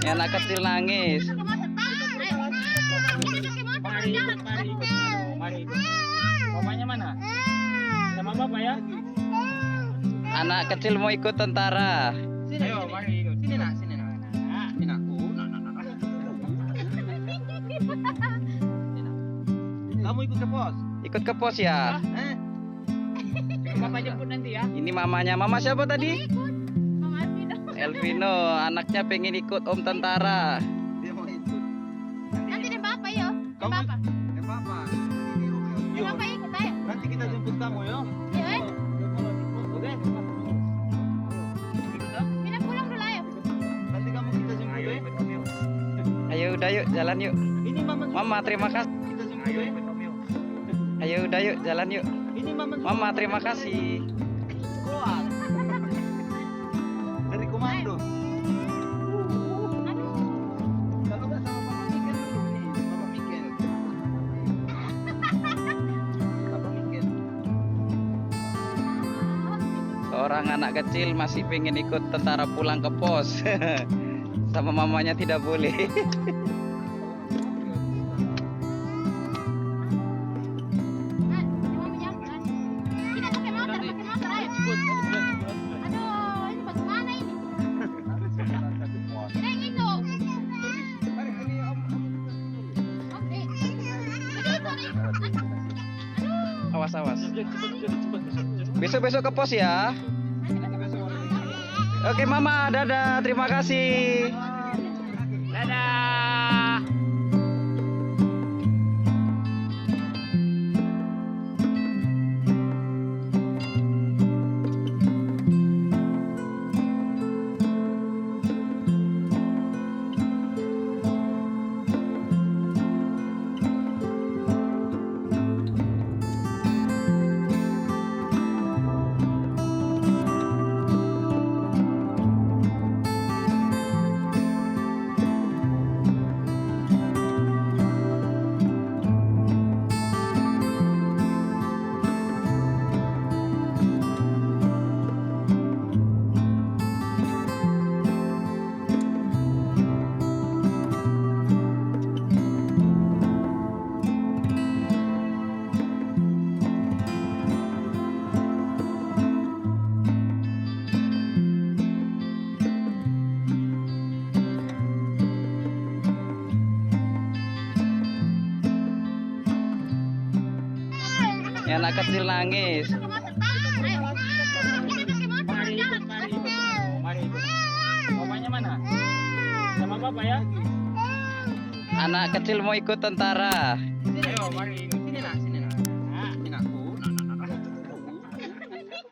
Anak kecil nangis. Mari ikut, mari ikut, mari ikut. Mamanya mana? Sama bapak ya? Anak kecil mau ikut tentara. Sini, ayo, mari ikut. Sini nak, sini nak. Sini nak. Kamu ikut ke pos? Ikut ke pos ya. Bapak jemput nanti ya. Ini mamanya. Mama siapa tadi? Mama Alvino. Elvino. Anaknya pengen ikut om tentara. Dia mau ikut. Nanti deh Bapak yo. Kamu Bapak. Papa. Deh Bapak ikut ayo. Nanti kita jemput kamu yo. Yo Oke. Pindah pulang dulu ayo. Nanti kamu kita jemput ya. Ayo udah yuk jalan yuk. Ini mama. Mama terima kasih. Kita jemput ya. Ayo udah yuk jalan yuk. Ini mama. Mama terima kasih. Keluar. Dari komando. Kalau nggak sama Papa Mikel dulu nih, Papa Mikel. Papa Mikel. Seorang anak kecil masih pengen ikut tentara pulang ke pos. Sama mamanya tidak boleh. Kita pakai motor ayo. Aduh, ini bagaimana ini? Yang itu. Oke. Awas awas. Besok-besok ke pos ya. Oke mama, dadah. Terima kasih. Dadah. Anak kecil nangis. Mari ikut, mari ikut. Mari ikut. Mamanya mana? Sama bapak ya? Anak kecil mau ikut tentara. Ayo, mari ikut. Sini nak, sini nak.